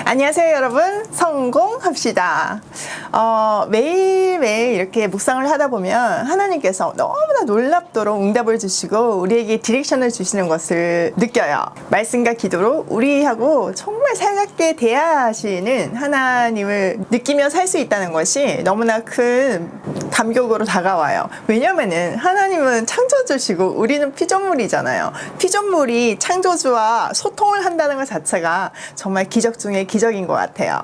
안녕하세요 여러분, 성공합시다. 매일매일 이렇게 묵상을 하다 보면 하나님께서 너무나 놀랍도록 응답을 주시고 우리에게 디렉션을 주시는 것을 느껴요. 말씀과 기도로 우리하고 정말 살갑게 대하시는 하나님을 느끼며 살 수 있다는 것이 너무나 큰 감격으로 다가와요. 왜냐면은 하나님은 창조주시고 우리는 피조물이잖아요. 피조물이 창조주와 소통을 한다는 것 자체가 정말 기적 중에 기적인 것 같아요.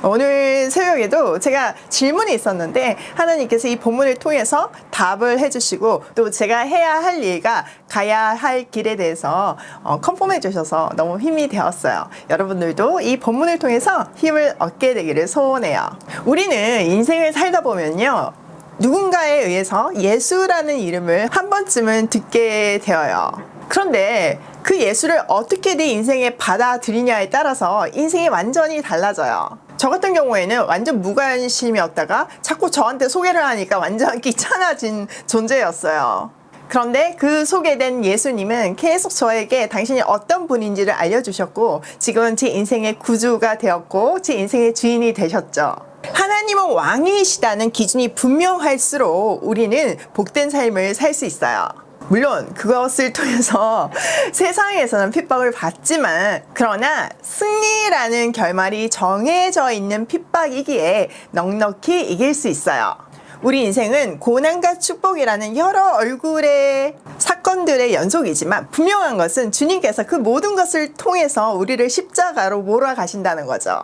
오늘 새벽에도 제가 질문이 있었는데 하나님께서 이 본문을 통해서 답을 해주시고 또 제가 해야 할 일과 가야 할 길에 대해서 컨펌해 주셔서 너무 힘이 되었어요. 여러분들도 이 본문을 통해서 힘을 얻게 되기를 소원해요. 우리는 인생을 살다 보면요, 누군가에 의해서 예수라는 이름을 한 번쯤은 듣게 되어요. 그런데 그 예수를 어떻게 내 인생에 받아들이냐에 따라서 인생이 완전히 달라져요. 저 같은 경우에는 완전 무관심이었다가 자꾸 저한테 소개를 하니까 완전 귀찮아진 존재였어요. 그런데 그 소개된 예수님은 계속 저에게 당신이 어떤 분인지를 알려주셨고 지금은 제 인생의 구주가 되었고 제 인생의 주인이 되셨죠. 하나님은 왕이시다는 기준이 분명할수록 우리는 복된 삶을 살 수 있어요. 물론 그것을 통해서 세상에서는 핍박을 받지만 그러나 승리라는 결말이 정해져 있는 핍박이기에 넉넉히 이길 수 있어요. 우리 인생은 고난과 축복이라는 여러 얼굴의 사건들의 연속이지만 분명한 것은 주님께서 그 모든 것을 통해서 우리를 십자가로 몰아가신다는 거죠.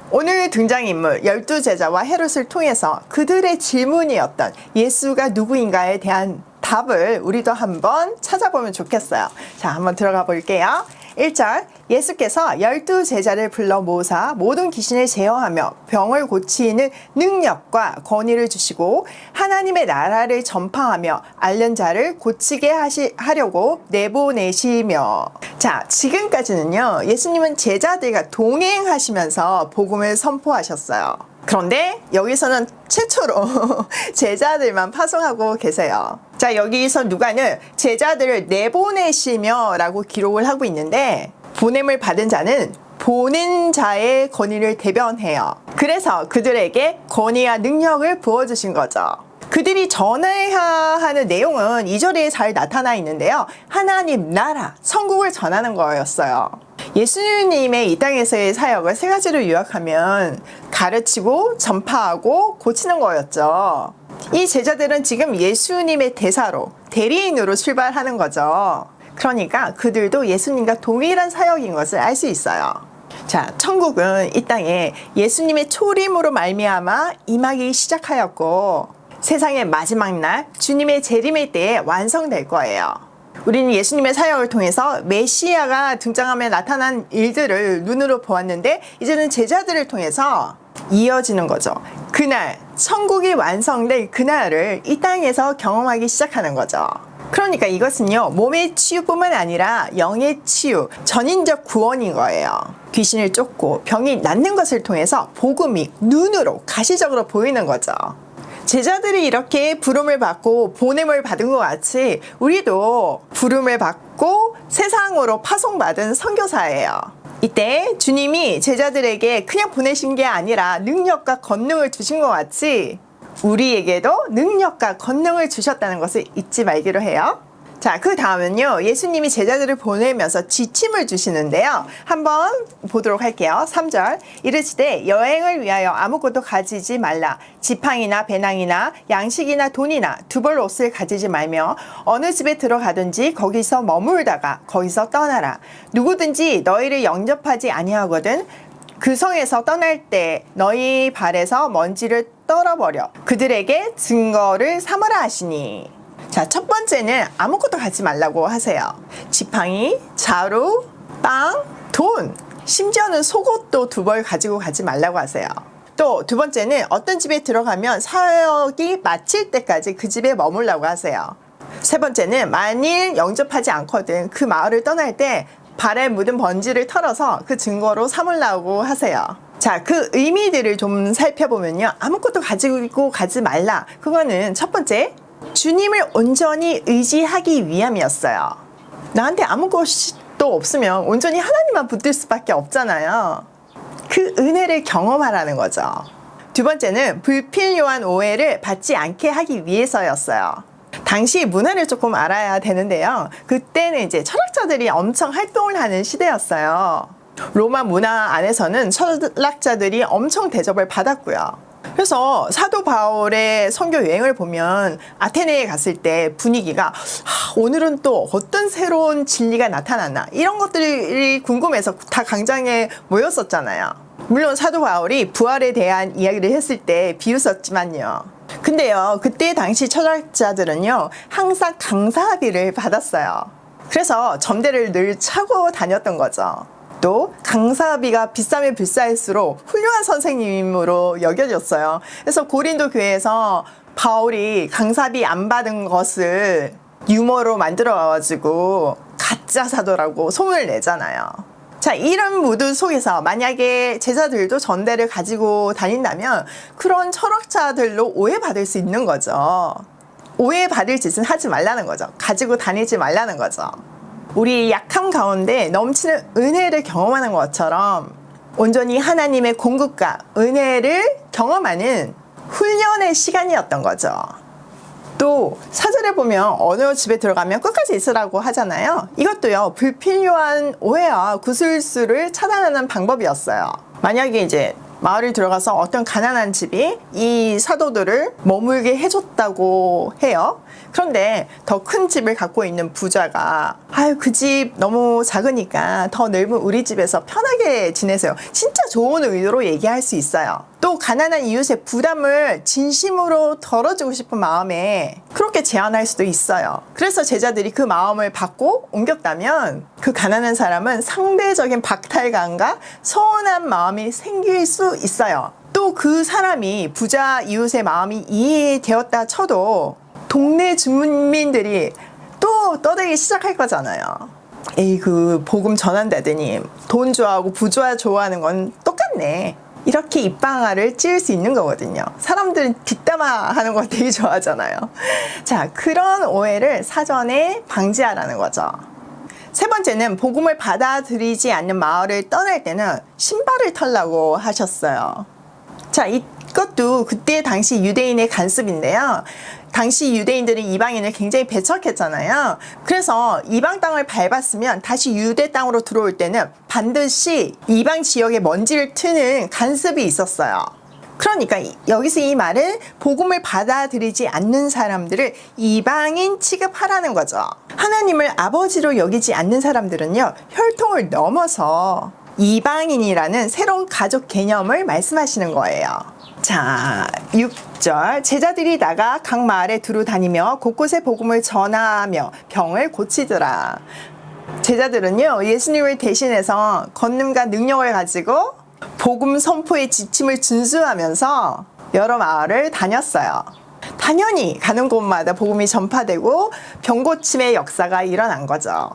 오늘 등장인물 12제자와 헤롯을 통해서 그들의 질문이었던 예수가 누구인가에 대한 답을 우리도 한번 찾아보면 좋겠어요. 자, 한번 들어가 볼게요. 1절, 예수께서 12제자를 불러 모으사 모든 귀신을 제어하며 병을 고치는 능력과 권위를 주시고 하나님의 나라를 전파하며 앓는 자를 고치게 하려고 내보내시며. 자, 지금까지는요, 예수님은 제자들과 동행하시면서 복음을 선포하셨어요. 그런데 여기서는 최초로 제자들만 파송하고 계세요. 자, 여기서 누가는 제자들을 내보내시며 라고 기록을 하고 있는데 보냄을 받은 자는 보낸 자의 권위를 대변해요. 그래서 그들에게 권위와 능력을 부어주신 거죠. 그들이 전해야 하는 내용은 2절에 잘 나타나 있는데요. 하나님 나라, 천국을 전하는 거였어요. 예수님의 이 땅에서의 사역을 세 가지로 요약하면 가르치고 전파하고 고치는 거였죠. 이 제자들은 지금 예수님의 대사로, 대리인으로 출발하는 거죠. 그러니까 그들도 예수님과 동일한 사역인 것을 알 수 있어요. 자, 천국은 이 땅에 예수님의 초림으로 말미암아 임하기 시작하였고 세상의 마지막 날 주님의 재림일 때에 완성될 거예요. 우리는 예수님의 사역을 통해서 메시아가 등장하며 나타난 일들을 눈으로 보았는데 이제는 제자들을 통해서 이어지는 거죠. 그날 천국이 완성될 그날을 이 땅에서 경험하기 시작하는 거죠. 그러니까 이것은요, 몸의 치유뿐만 아니라 영의 치유, 전인적 구원인 거예요. 귀신을 쫓고 병이 낫는 것을 통해서 복음이 눈으로 가시적으로 보이는 거죠. 제자들이 이렇게 부름을 받고 보냄을 받은 것 같이 우리도 부름을 받고 세상으로 파송받은 선교사예요. 이때 주님이 제자들에게 그냥 보내신 게 아니라 능력과 권능을 주신 것 같이 우리에게도 능력과 권능을 주셨다는 것을 잊지 말기로 해요. 자, 그 다음은요, 예수님이 제자들을 보내면서 지침을 주시는데요. 한번 보도록 할게요. 3절, 이르시되 여행을 위하여 아무것도 가지지 말라. 지팡이나 배낭이나 양식이나 돈이나 두벌 옷을 가지지 말며 어느 집에 들어가든지 거기서 머물다가 거기서 떠나라. 누구든지 너희를 영접하지 아니하거든 그 성에서 떠날 때 너희 발에서 먼지를 떨어버려 그들에게 증거를 삼으라 하시니. 자, 첫 번째는 아무것도 가지 말라고 하세요. 지팡이, 자루, 빵, 돈, 심지어는 속옷도 2벌 가지고 가지 말라고 하세요. 또 두 번째는 어떤 집에 들어가면 사역이 마칠 때까지 그 집에 머물라고 하세요. 세 번째는 만일 영접하지 않거든 그 마을을 떠날 때 발에 묻은 먼지를 털어서 그 증거로 삼으라고 하세요. 자, 그 의미들을 좀 살펴보면요, 아무것도 가지고 가지 말라, 그거는 첫 번째, 주님을 온전히 의지하기 위함이었어요. 나한테 아무것도 없으면 온전히 하나님만 붙들 수밖에 없잖아요. 그 은혜를 경험하라는 거죠. 두 번째는 불필요한 오해를 받지 않게 하기 위해서였어요. 당시 문화를 조금 알아야 되는데요. 그때는 이제 철학자들이 엄청 활동을 하는 시대였어요. 로마 문화 안에서는 철학자들이 엄청 대접을 받았고요. 그래서 사도 바울의 선교 여행을 보면 아테네에 갔을 때 분위기가 오늘은 또 어떤 새로운 진리가 나타났나 이런 것들이 궁금해서 다 광장에 모였었잖아요. 물론 사도 바울이 부활에 대한 이야기를 했을 때 비웃었지만요. 근데요, 그때 당시 철학자들은요 항상 강사비를 받았어요. 그래서 점대를 늘 차고 다녔던 거죠. 또 강사비가 비싸면 비쌀수록 훌륭한 선생님으로 여겨졌어요. 그래서 고린도 교회에서 바울이 강사비 안 받은 것을 유머로 만들어가지고 가짜 사도라고 소문을 내잖아요. 자, 이런 무드 속에서 만약에 제자들도 전대를 가지고 다닌다면 그런 철학자들로 오해받을 수 있는 거죠. 오해받을 짓은 하지 말라는 거죠. 가지고 다니지 말라는 거죠. 우리 약함 가운데 넘치는 은혜를 경험하는 것처럼 온전히 하나님의 공급과 은혜를 경험하는 훈련의 시간이었던 거죠. 또 사절에 보면 어느 집에 들어가면 끝까지 있으라고 하잖아요. 이것도요, 불필요한 오해와 구술수를 차단하는 방법이었어요. 만약에 이제 마을을 들어가서 어떤 가난한 집이 이 사도들을 머물게 해줬다고 해요. 그런데 더 큰 집을 갖고 있는 부자가 아유, 그 집 너무 작으니까 더 넓은 우리 집에서 편하게 지내세요. 진짜 좋은 의도로 얘기할 수 있어요. 또 가난한 이웃의 부담을 진심으로 덜어주고 싶은 마음에 그렇게 제안할 수도 있어요. 그래서 제자들이 그 마음을 받고 옮겼다면 그 가난한 사람은 상대적인 박탈감과 서운한 마음이 생길 수 있어요. 또 그 사람이 부자 이웃의 마음이 이해되었다 쳐도 동네 주민들이 또 떠들기 시작할 거잖아요. 에이, 그 복음 전한다더니 돈 부자 좋아하는 건 똑같네. 이렇게 입방아를 찌를 수 있는 거거든요. 사람들은 뒷담화 하는 거 되게 좋아하잖아요. 자, 그런 오해를 사전에 방지하라는 거죠. 세 번째는 복음을 받아들이지 않는 마을을 떠날 때는 신발을 털라고 하셨어요. 자, 이것도 그때 당시 유대인의 간습인데요. 당시 유대인들은 이방인을 굉장히 배척했잖아요. 그래서 이방 땅을 밟았으면 다시 유대 땅으로 들어올 때는 반드시 이방 지역의 먼지를 트는 간습이 있었어요. 그러니까 여기서 이 말은 복음을 받아들이지 않는 사람들을 이방인 취급하라는 거죠. 하나님을 아버지로 여기지 않는 사람들은요, 혈통을 넘어서 이방인이라는 새로운 가족 개념을 말씀하시는 거예요. 자, 6절 제자들이 나가 각 마을에 두루 다니며 곳곳에 복음을 전하며 병을 고치더라. 제자들은요, 예수님을 대신해서 권능과 능력을 가지고 복음 선포의 지침을 준수하면서 여러 마을을 다녔어요. 당연히 가는 곳마다 복음이 전파되고 병 고침의 역사가 일어난 거죠.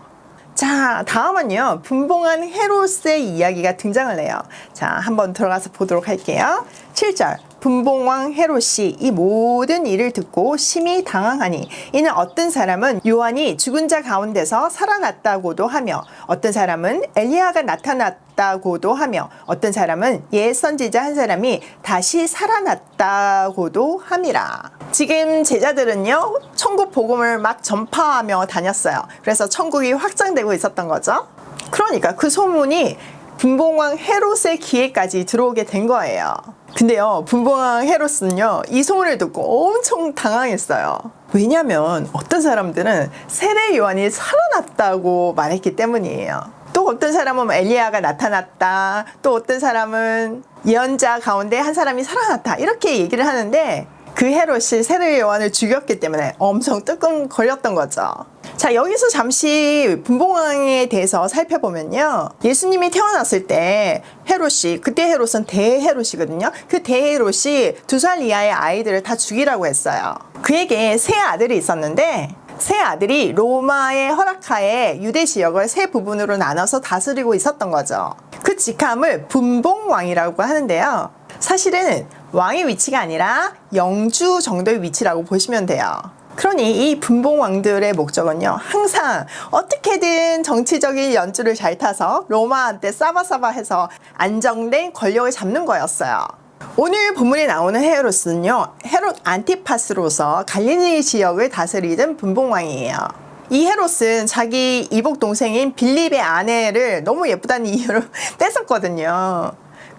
자, 다음은요, 분봉한 헤롯의 이야기가 등장을 해요. 자, 한번 들어가서 보도록 할게요. 7절 분봉왕 헤롯이 이 모든 일을 듣고 심히 당황하니 이는 어떤 사람은 요한이 죽은 자 가운데서 살아났다고도 하며 어떤 사람은 엘리야가 나타났다고도 하며 어떤 사람은 옛 선지자 한 사람이 다시 살아났다고도 함이라. 지금 제자들은요, 천국 복음을 막 전파하며 다녔어요. 그래서 천국이 확장되고 있었던 거죠. 그러니까 그 소문이 분봉왕 헤롯의 귀에까지 들어오게 된 거예요. 근데요, 분봉왕 헤롯은요, 이 소문을 듣고 엄청 당황했어요. 왜냐면 어떤 사람들은 세례 요한이 살아났다고 말했기 때문이에요. 또 어떤 사람은 엘리야가 나타났다, 또 어떤 사람은 예언자 가운데 한 사람이 살아났다, 이렇게 얘기를 하는데 그 헤롯이 세례 요한을 죽였기 때문에 엄청 뜨끔거렸던 거죠. 자, 여기서 잠시 분봉왕에 대해서 살펴보면요, 예수님이 태어났을 때 헤롯이, 그때 헤롯은 대헤롯이거든요. 그 대헤롯이 2살 이하의 아이들을 다 죽이라고 했어요. 그에게 세 아들이 있었는데 세 아들이 로마의 허락하에 유대 지역을 세 부분으로 나눠서 다스리고 있었던 거죠. 그 직함을 분봉왕이라고 하는데요, 사실은 왕의 위치가 아니라 영주 정도의 위치라고 보시면 돼요. 그러니 이 분봉왕들의 목적은요, 항상 어떻게든 정치적인 연주를 잘 타서 로마한테 싸바싸바해서 안정된 권력을 잡는 거였어요. 오늘 본문에 나오는 헤롯은요, 헤롯 안티파스로서 갈릴리 지역을 다스리던 분봉왕이에요. 이 헤롯은 자기 이복 동생인 빌립의 아내를 너무 예쁘다는 이유로 뺏었거든요.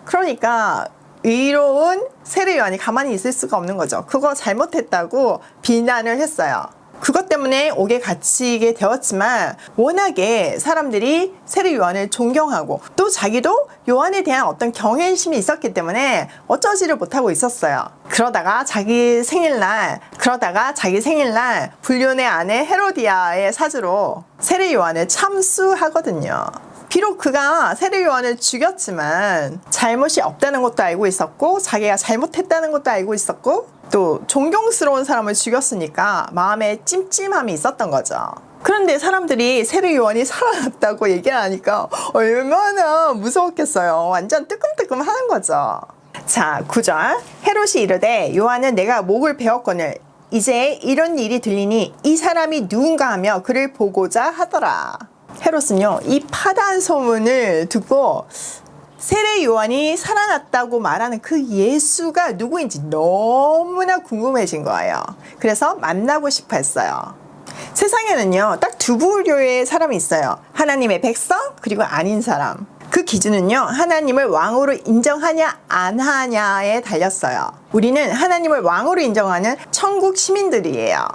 그러니까 의로운 세례 요한이 가만히 있을 수가 없는 거죠. 그거 잘못했다고 비난을 했어요. 그것 때문에 옥에 갇히게 되었지만 워낙에 사람들이 세례 요한을 존경하고 또 자기도 요한에 대한 어떤 경외심이 있었기 때문에 어쩌지를 못하고 있었어요. 그러다가 자기 생일날 불륜의 아내 헤로디아의 사주로 세례 요한을 참수하거든요. 비록 그가 세례 요한을 죽였지만 잘못이 없다는 것도 알고 있었고 자기가 잘못했다는 것도 알고 있었고 또 존경스러운 사람을 죽였으니까 마음에 찜찜함이 있었던 거죠. 그런데 사람들이 세례 요한이 살아났다고 얘기를 하니까 얼마나 무서웠겠어요. 완전 뜨끔뜨끔 하는 거죠. 자, 9절. 헤롯이 이르되 요한은 내가 목을 베었거늘 이제 이런 일이 들리니 이 사람이 누군가 하며 그를 보고자 하더라. 헤롯은요, 이 파다한 소문을 듣고 세례 요한이 살아났다고 말하는 그 예수가 누구인지 너무나 궁금해진 거예요. 그래서 만나고 싶어 했어요. 세상에는요, 딱 두 부류의 사람이 있어요. 하나님의 백성, 그리고 아닌 사람. 그 기준은요, 하나님을 왕으로 인정하냐 안 하냐에 달렸어요. 우리는 하나님을 왕으로 인정하는 천국 시민들이에요.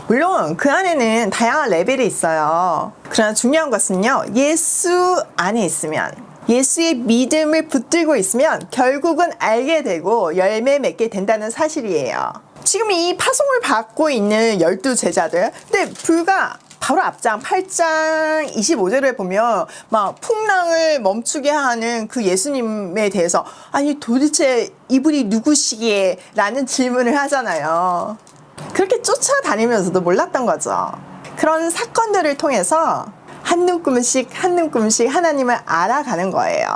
물론 그 안에는 다양한 레벨이 있어요. 그러나 중요한 것은요, 예수 안에 있으면, 예수의 믿음을 붙들고 있으면 결국은 알게 되고 열매 맺게 된다는 사실이에요. 지금 이 파송을 받고 있는 12제자들, 근데 불과 바로 앞장 8장 25절을 보면 막 풍랑을 멈추게 하는 그 예수님에 대해서 아니 도대체 이분이 누구시기에? 라는 질문을 하잖아요. 그렇게 쫓아다니면서도 몰랐던 거죠. 그런 사건들을 통해서 한 눈금씩 하나님을 알아가는 거예요.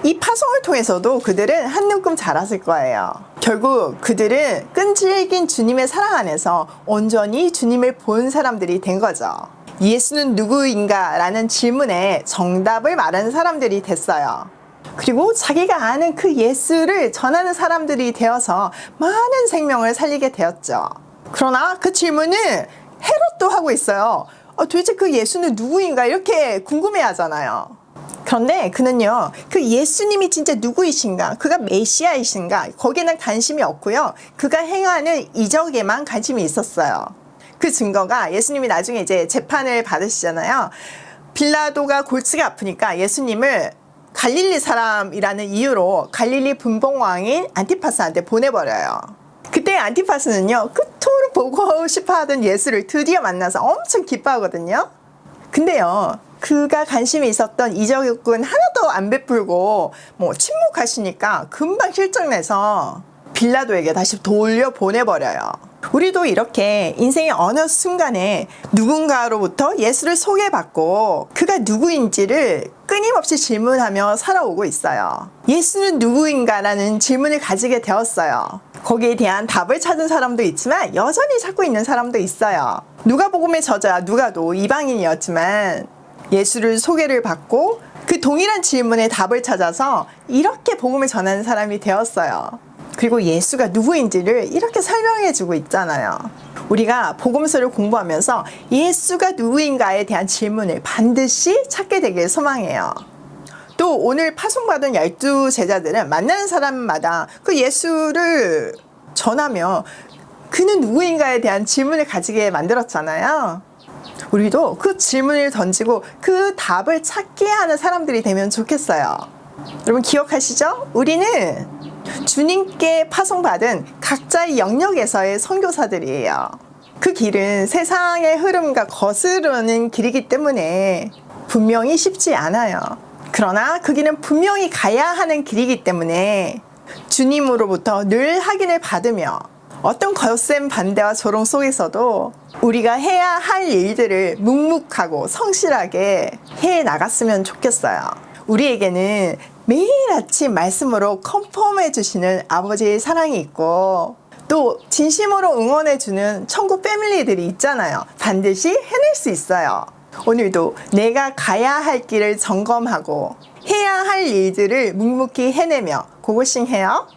이 파송을 통해서도 그들은 한 눈금 자랐을 거예요. 결국 그들은 끈질긴 주님의 사랑 안에서 온전히 주님을 본 사람들이 된 거죠. 예수는 누구인가? 라는 질문에 정답을 말하는 사람들이 됐어요. 그리고 자기가 아는 그 예수를 전하는 사람들이 되어서 많은 생명을 살리게 되었죠. 그러나 그 질문을 헤롯도 하고 있어요. 도대체 그 예수는 누구인가? 이렇게 궁금해 하잖아요. 그런데 그는요, 그 예수님이 진짜 누구이신가? 그가 메시아이신가? 거기에는 관심이 없고요. 그가 행하는 이적에만 관심이 있었어요. 그 증거가 예수님이 나중에 이제 재판을 받으시잖아요. 빌라도가 골치가 아프니까 예수님을 갈릴리 사람이라는 이유로 갈릴리 분봉왕인 안티파스한테 보내버려요. 그때 안티파스는요, 그토록 보고 싶어 하던 예수를 드디어 만나서 엄청 기뻐하거든요. 근데요, 그가 관심이 있었던 이적은 하나도 안 베풀고 침묵하시니까 금방 실증내서 빌라도에게 다시 돌려보내버려요. 우리도 이렇게 인생의 어느 순간에 누군가로부터 예수를 소개받고 그가 누구인지를 끊임없이 질문하며 살아오고 있어요. 예수는 누구인가라는 질문을 가지게 되었어요. 거기에 대한 답을 찾은 사람도 있지만 여전히 찾고 있는 사람도 있어요. 누가복음의 저자 누가도 이방인이었지만 예수를 소개를 받고 그 동일한 질문에 답을 찾아서 이렇게 복음을 전하는 사람이 되었어요. 그리고 예수가 누구인지를 이렇게 설명해주고 있잖아요. 우리가 복음서를 공부하면서 예수가 누구인가에 대한 질문을 반드시 찾게 되길 소망해요. 또 오늘 파송받은 12제자들은 만나는 사람마다 그 예수를 전하며 그는 누구인가에 대한 질문을 가지게 만들었잖아요. 우리도 그 질문을 던지고 그 답을 찾게 하는 사람들이 되면 좋겠어요. 여러분 기억하시죠? 우리는 주님께 파송받은 각자의 영역에서의 선교사들이에요. 그 길은 세상의 흐름과 거스르는 길이기 때문에 분명히 쉽지 않아요. 그러나 그 길은 분명히 가야 하는 길이기 때문에 주님으로부터 늘 확인을 받으며 어떤 거센 반대와 조롱 속에서도 우리가 해야 할 일들을 묵묵하고 성실하게 해 나갔으면 좋겠어요. 우리에게는 매일 아침 말씀으로 컨펌해 주시는 아버지의 사랑이 있고 또 진심으로 응원해주는 천국 패밀리들이 있잖아요. 반드시 해낼 수 있어요. 오늘도 내가 가야 할 길을 점검하고 해야 할 일들을 묵묵히 해내며 고고싱 해요.